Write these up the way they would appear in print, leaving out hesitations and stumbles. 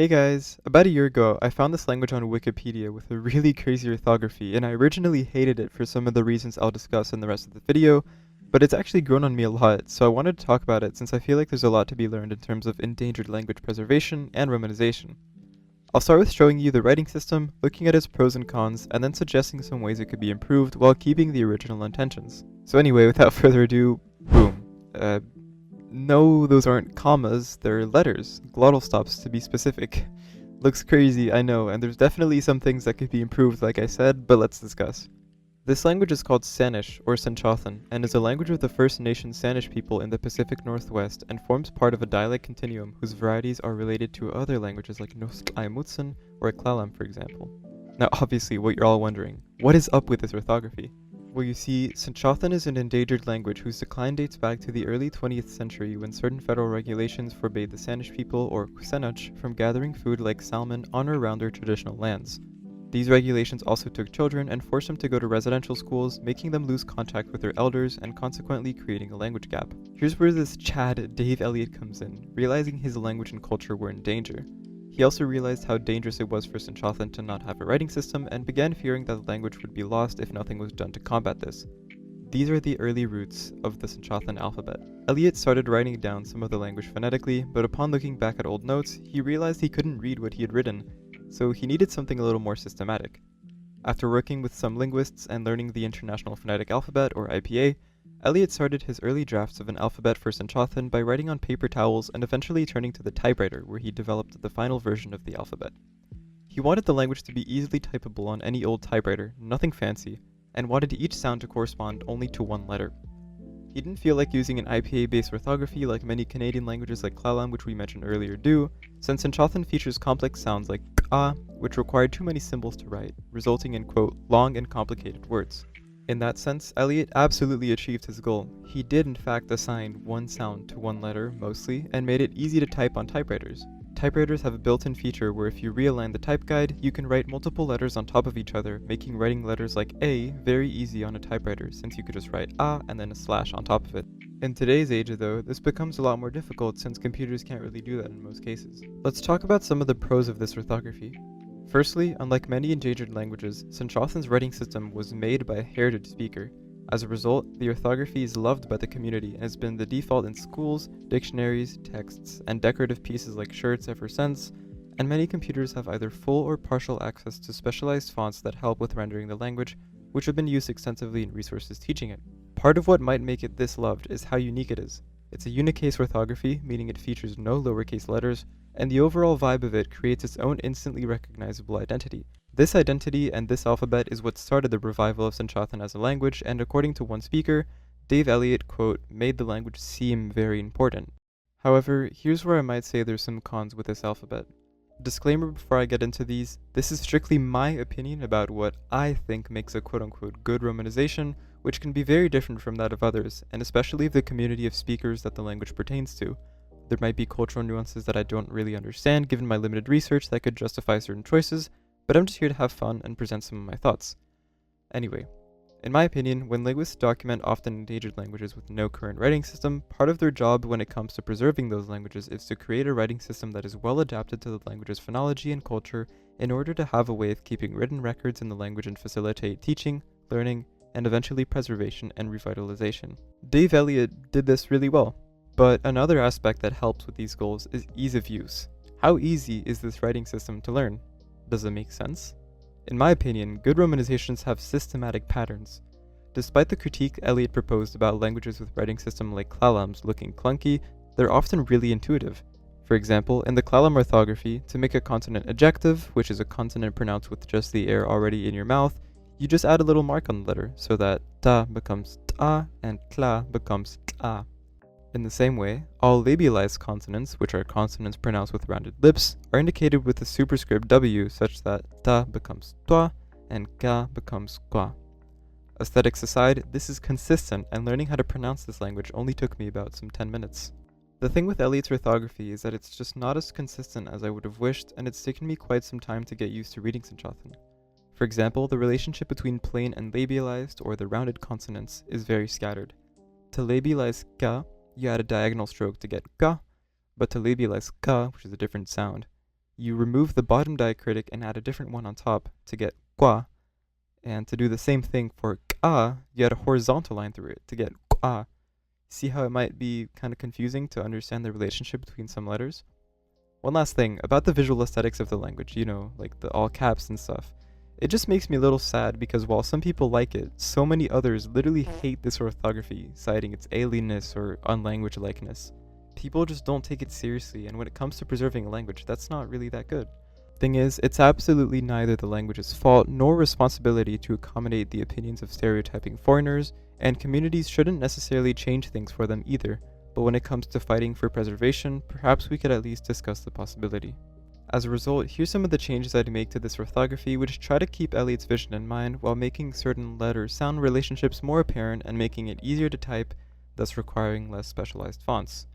Hey guys, about a year ago, I found this language on Wikipedia with a really crazy orthography, and I originally hated it for some of the reasons I'll discuss in the rest of the video, but it's actually grown on me a lot, so I wanted to talk about it since I feel like there's a lot to be learned in terms of endangered language preservation and romanization. I'll start with showing you the writing system, looking at its pros and cons, and then suggesting some ways it could be improved while keeping the original intentions. So anyway, without further ado, boom. No, those aren't commas, they're letters, glottal stops to be specific. Looks crazy, I know, and there's definitely some things that could be improved like I said, but let's discuss. This language is called Sanish, or SENÇOԹEN, and is a language of the First Nation Sanish people in the Pacific Northwest and forms part of a dialect continuum whose varieties are related to other languages like Nusk'aimutsun or Klallam, for example. Now obviously what you're all wondering, what is up with this orthography? Well, you see, SENÇOԹEN is an endangered language whose decline dates back to the early 20th century when certain federal regulations forbade the Sanish people, or Kusenach, from gathering food like salmon on or around their traditional lands. These regulations also took children and forced them to go to residential schools, making them lose contact with their elders and consequently creating a language gap. Here's where this Chad Dave Elliott comes in, realizing his language and culture were in danger. He also realized how dangerous it was for SENÇOԹEN to not have a writing system and began fearing that the language would be lost if nothing was done to combat this. These are the early roots of the SENÇOԹEN alphabet. Elliott started writing down some of the language phonetically, but upon looking back at old notes, he realized he couldn't read what he had written, so he needed something a little more systematic. After working with some linguists and learning the International Phonetic Alphabet, or IPA, Elliott started his early drafts of an alphabet for SENÇOԹEN by writing on paper towels and eventually turning to the typewriter, where he developed the final version of the alphabet. He wanted the language to be easily typable on any old typewriter, nothing fancy, and wanted each sound to correspond only to one letter. He didn't feel like using an IPA-based orthography like many Canadian languages like Klallam, which we mentioned earlier, do, since SENÇOԹEN features complex sounds like ka, which require too many symbols to write, resulting in, quote, long and complicated words. In that sense, Elliott absolutely achieved his goal. He did in fact assign one sound to one letter, mostly, and made it easy to type on typewriters. Typewriters have a built-in feature where if you realign the type guide, you can write multiple letters on top of each other, making writing letters like A very easy on a typewriter, since you could just write A and then a slash on top of it. In today's age, though, this becomes a lot more difficult since computers can't really do that in most cases. Let's talk about some of the pros of this orthography. Firstly, unlike many endangered languages, SENÇOԹEN's writing system was made by a heritage speaker. As a result, the orthography is loved by the community and has been the default in schools, dictionaries, texts, and decorative pieces like shirts ever since, and many computers have either full or partial access to specialized fonts that help with rendering the language, which have been used extensively in resources teaching it. Part of what might make it this loved is how unique it is. It's a unicase orthography, meaning it features no lowercase letters, and the overall vibe of it creates its own instantly recognizable identity. This identity and this alphabet is what started the revival of SENÇOԹEN as a language, and according to one speaker, Dave Elliott, quote, made the language seem very important. However, here's where I might say there's some cons with this alphabet. Disclaimer before I get into these, this is strictly my opinion about what I think makes a quote-unquote good romanization, which can be very different from that of others, and especially the community of speakers that the language pertains to. There might be cultural nuances that I don't really understand given my limited research that could justify certain choices, but I'm just here to have fun and present some of my thoughts. Anyway, in my opinion, when linguists document often endangered languages with no current writing system, part of their job when it comes to preserving those languages is to create a writing system that is well adapted to the language's phonology and culture in order to have a way of keeping written records in the language and facilitate teaching, learning, and eventually preservation and revitalization. Dave Elliott did this really well. But another aspect that helps with these goals is ease of use. How easy is this writing system to learn? Does it make sense? In my opinion, good romanizations have systematic patterns. Despite the critique Elliott proposed about languages with writing system like Klallam's looking clunky, they're often really intuitive. For example, in the Klallam orthography, to make a consonant ejective, which is a consonant pronounced with just the air already in your mouth, you just add a little mark on the letter so that ta becomes ta and tla becomes tla. In the same way, all labialized consonants, which are consonants pronounced with rounded lips, are indicated with the superscript W such that ta becomes toi and ka becomes qua. Aesthetics aside, this is consistent, and learning how to pronounce this language only took me about some 10 minutes. The thing with Elliott's orthography is that it's just not as consistent as I would have wished, and it's taken me quite some time to get used to reading SENÇOԹEN. For example, the relationship between plain and labialized, or the rounded consonants, is very scattered. To labialize ka, you add a diagonal stroke to get ka, but to labialize ka, which is a different sound, you remove the bottom diacritic and add a different one on top to get kwa. And to do the same thing for ka, you add a horizontal line through it to get kwa. See how it might be kind of confusing to understand the relationship between some letters? One last thing, about the visual aesthetics of the language, like the all caps and stuff. It just makes me a little sad because while some people like it, so many others literally hate this orthography, citing its alienness or unlanguage-likeness. People just don't take it seriously, and when it comes to preserving a language, that's not really that good. Thing is, it's absolutely neither the language's fault nor responsibility to accommodate the opinions of stereotyping foreigners, and communities shouldn't necessarily change things for them either. But when it comes to fighting for preservation, perhaps we could at least discuss the possibility. As a result, here's some of the changes I'd make to this orthography which try to keep Elliott's vision in mind while making certain letter-sound relationships more apparent and making it easier to type, thus requiring less specialized fonts.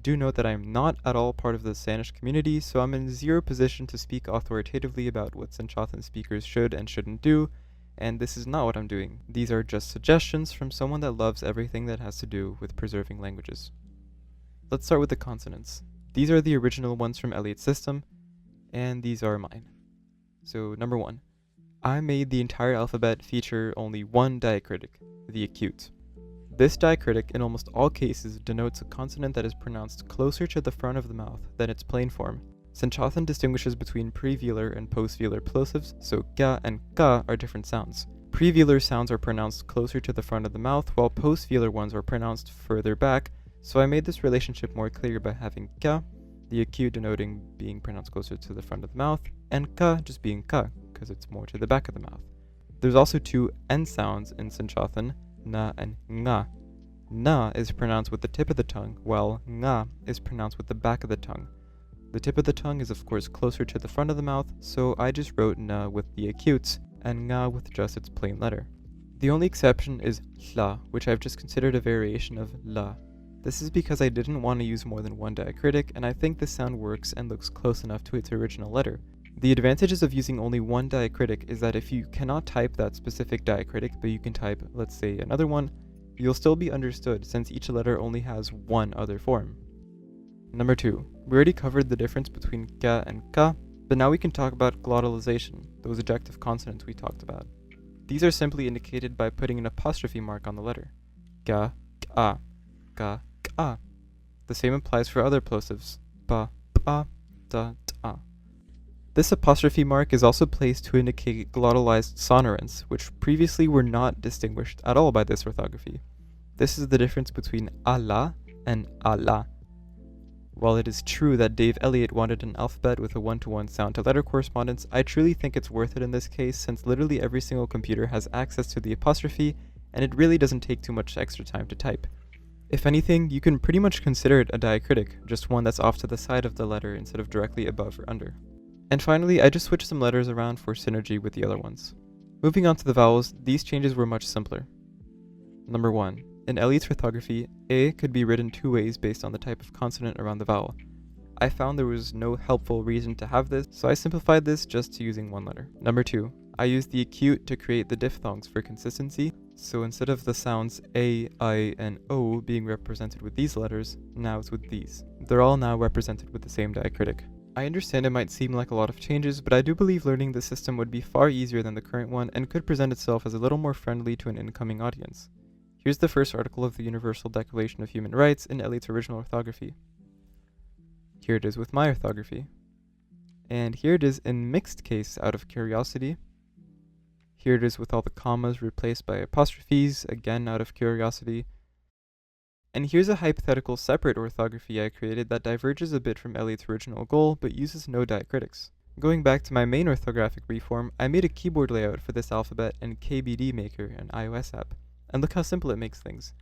Do note that I am not at all part of the Spanish community, so I'm in zero position to speak authoritatively about what SENÇOÞEN speakers should and shouldn't do, and this is not what I'm doing. These are just suggestions from someone that loves everything that has to do with preserving languages. Let's start with the consonants. These are the original ones from Elliott's system, and these are mine. So number 1. I made the entire alphabet feature only one diacritic, the acute. This diacritic in almost all cases denotes a consonant that is pronounced closer to the front of the mouth than its plain form. SENÇOԹEN distinguishes between prevelar and postvelar plosives, so ga and ka are different sounds. Prevelar sounds are pronounced closer to the front of the mouth, while postvelar ones are pronounced further back, so I made this relationship more clear by having ka, the acute denoting being pronounced closer to the front of the mouth, and ka just being ka, because it's more to the back of the mouth. There's also two N sounds in SENÇOԹEN, na and nga. Na is pronounced with the tip of the tongue, while nga is pronounced with the back of the tongue. The tip of the tongue is of course closer to the front of the mouth, so I just wrote na with the acutes, and nga with just its plain letter. The only exception is la, which I've just considered a variation of la. This is because I didn't want to use more than one diacritic, and I think this sound works and looks close enough to its original letter. The advantages of using only one diacritic is that if you cannot type that specific diacritic, but you can type, let's say, another one, you'll still be understood since each letter only has one other form. Number 2. We already covered the difference between ka and ka, but now we can talk about glottalization, those ejective consonants we talked about. These are simply indicated by putting an apostrophe mark on the letter. Ka, ka, ka, ka. The same applies for other plosives. Ba, ba, da, da. This apostrophe mark is also placed to indicate glottalized sonorants, which previously were not distinguished at all by this orthography. This is the difference between ala and ala. While it is true that Dave Elliott wanted an alphabet with a one-to-one sound-to-letter correspondence, I truly think it's worth it in this case since literally every single computer has access to the apostrophe, and it really doesn't take too much extra time to type. If anything, you can pretty much consider it a diacritic, just one that's off to the side of the letter instead of directly above or under. And finally, I just switched some letters around for synergy with the other ones. Moving on to the vowels, these changes were much simpler. Number 1. In Elliott's orthography, A could be written two ways based on the type of consonant around the vowel. I found there was no helpful reason to have this, so I simplified this just to using one letter. Number 2. I used the acute to create the diphthongs for consistency, so instead of the sounds A, I, and O being represented with these letters, now it's with these. They're all now represented with the same diacritic. I understand it might seem like a lot of changes, but I do believe learning this system would be far easier than the current one and could present itself as a little more friendly to an incoming audience. Here's the first article of the Universal Declaration of Human Rights in Elliott's original orthography. Here it is with my orthography. And here it is in mixed case out of curiosity. Here it is with all the commas replaced by apostrophes, again out of curiosity. And here's a hypothetical separate orthography I created that diverges a bit from Elliott's original goal, but uses no diacritics. Going back to my main orthographic reform, I made a keyboard layout for this alphabet in KBD Maker, an iOS app. And look how simple it makes things.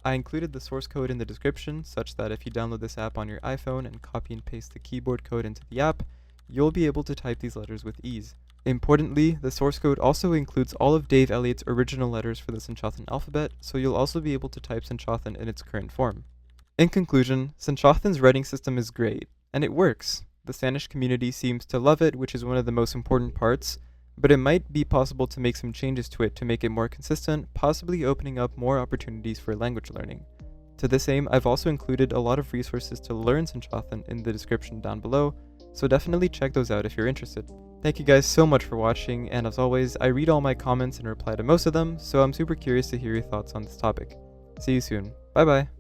I included the source code in the description, such that if you download this app on your iPhone and copy and paste the keyboard code into the app, you'll be able to type these letters with ease. Importantly, the source code also includes all of Dave Elliott's original letters for the SENÇOԹEN alphabet, so you'll also be able to type SENÇOԹEN in its current form. In conclusion, SENÇOԹEN's writing system is great, and it works. The Spanish community seems to love it, which is one of the most important parts, but it might be possible to make some changes to it to make it more consistent, possibly opening up more opportunities for language learning. To this aim, I've also included a lot of resources to learn SENÇOԹEN in the description down below, so definitely check those out if you're interested. Thank you guys so much for watching, and as always, I read all my comments and reply to most of them, so I'm super curious to hear your thoughts on this topic. See you soon. Bye bye!